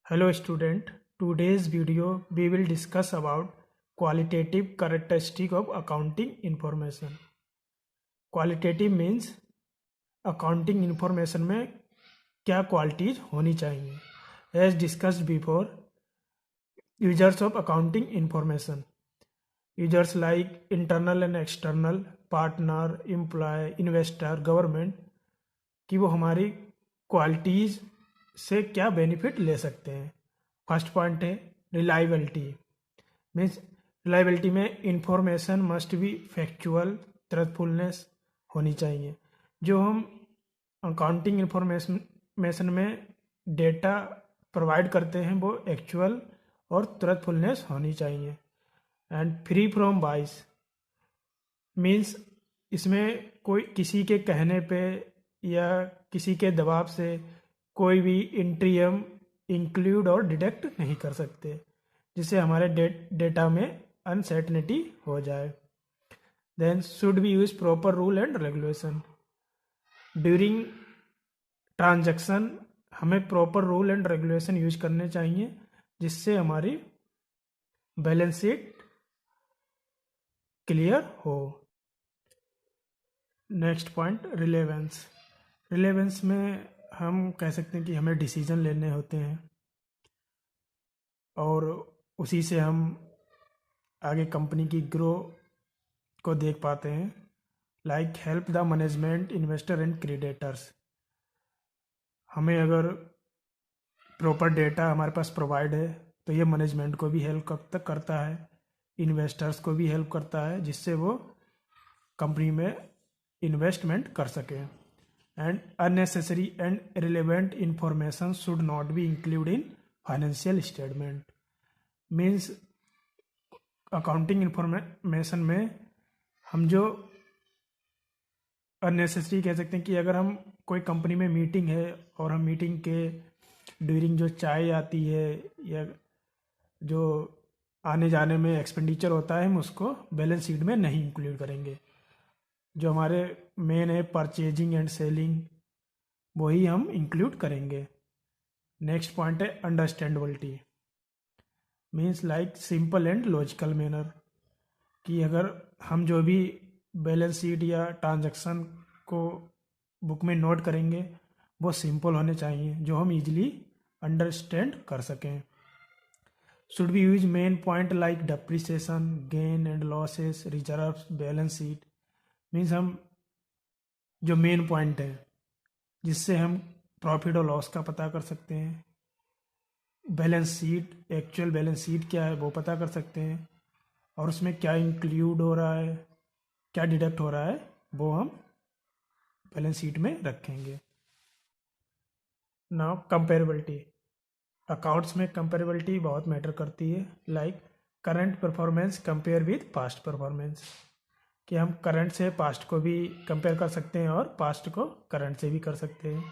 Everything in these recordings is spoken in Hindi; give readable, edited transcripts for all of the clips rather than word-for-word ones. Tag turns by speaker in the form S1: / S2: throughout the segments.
S1: Hello student, today's video we will discuss about qualitative characteristic of accounting information. Qualitative means accounting information में क्या qualities होनी चाहिए. As discussed before, users of accounting information. Users like internal and external, partner, employee, investor, government कि वो हमारी क्वालिटीज़ से क्या बेनिफिट ले सकते हैं. फर्स्ट पॉइंट है रिलायबिलिटी. मीन्स रिलायबिलिटी में इंफॉर्मेशन मस्ट बी फैक्चुअल, ट्रथफुलनेस होनी चाहिए. जो हम अकाउंटिंग इंफॉर्मेशन में डेटा प्रोवाइड करते हैं वो एक्चुअल और ट्रथफुलनेस होनी चाहिए. एंड फ्री फ्रॉम बाइस मीन्स इसमें कोई किसी के कहने पे या किसी के दबाव से कोई भी एंट्री हम इंक्लूड और डिडक्ट नहीं कर सकते जिससे हमारे डेटा में अनसर्टेनिटी हो जाए. Then should be use proper rule and regulation. During transaction हमें proper rule and regulation use करने चाहिए जिससे हमारी बैलेंस शीट क्लियर हो. Next point relevance. रिलेवेंस में हम कह सकते हैं कि हमें डिसीजन लेने होते हैं और उसी से हम आगे कंपनी की ग्रो को देख पाते हैं. Like help the management, investor and creditors. हमें अगर प्रॉपर डेटा हमारे पास प्रोवाइड है तो ये मैनेजमेंट को भी हेल्प करता है, इन्वेस्टर्स को भी हेल्प करता है जिससे वो कंपनी में इन्वेस्टमेंट कर सकें. And unnecessary and irrelevant information should not be included in financial statement. Means accounting information में हम जो unnecessary कह सकते हैं कि अगर हम कोई कंपनी में मीटिंग है और हम मीटिंग के ड्यूरिंग जो चाय आती है या जो आने जाने में एक्सपेंडिचर होता है हम उसको बैलेंस शीट में नहीं इंक्लूड करेंगे. जो हमारे मेन है परचेजिंग एंड सेलिंग वही हम इंक्लूड करेंगे. नेक्स्ट पॉइंट है understandability. Means like simple and logical manner कि अगर हम जो भी बैलेंस शीट या ट्रांजैक्शन को बुक में नोट करेंगे वो सिंपल होने चाहिए जो हम इजीली अंडरस्टैंड कर सकें. Should be use main point like depreciation, gain and losses, reserves, balance sheet. Means हम जो मेन पॉइंट है जिससे हम प्रॉफिट और लॉस का पता कर सकते हैं, balance sheet, actual balance sheet क्या है वो पता कर सकते हैं और उसमें क्या इंक्लूड हो रहा है, क्या डिडक्ट हो रहा है वो हम बैलेंस शीट में रखेंगे. Now comparability. अकाउंट्स में कंपेरेबिलिटी बहुत मैटर करती है. Like current performance compare with past performance कि हम करंट से पास्ट को भी कंपेयर कर सकते हैं और पास्ट को करंट से भी कर सकते हैं.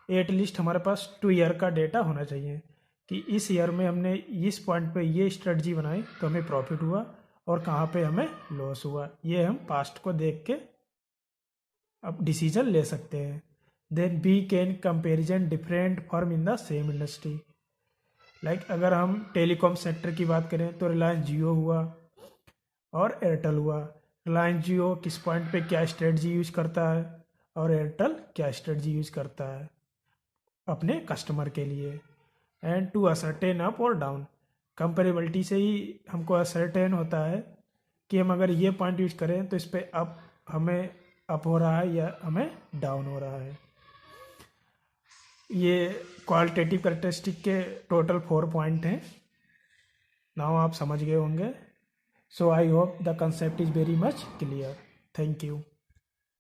S1: एटलीस्ट हमारे पास 2 ईयर का डेटा होना चाहिए कि इस ईयर में हमने इस पॉइंट पे ये स्ट्रेटजी बनाई तो हमें प्रॉफिट हुआ और कहाँ पे हमें लॉस हुआ. ये हम पास्ट को देख के अब डिसीजन ले सकते हैं. Then we can comparison different firm in the same industry. Like अगर हम टेलीकॉम सेक्टर की बात करें तो रिलायंस जियो हुआ और एयरटेल हुआ. रिलायंस जियो किस पॉइंट पे क्या स्ट्रेटजी यूज करता है और एयरटेल क्या स्ट्रेटजी यूज करता है अपने कस्टमर के लिए. एंड टू असर्टेन अप और डाउन. कंपेरेबिलिटी से ही हमको असर्टेन होता है कि हम अगर ये पॉइंट यूज करें तो इस पर अप हमें अप हो रहा है या हमें डाउन हो रहा है. ये क्वालिटेटिव कैरेक्टरिस्टिक के टोटल 4 पॉइंट हैं. नाउ आप समझ गए होंगे. So I hope the concept is very much clear. Thank you.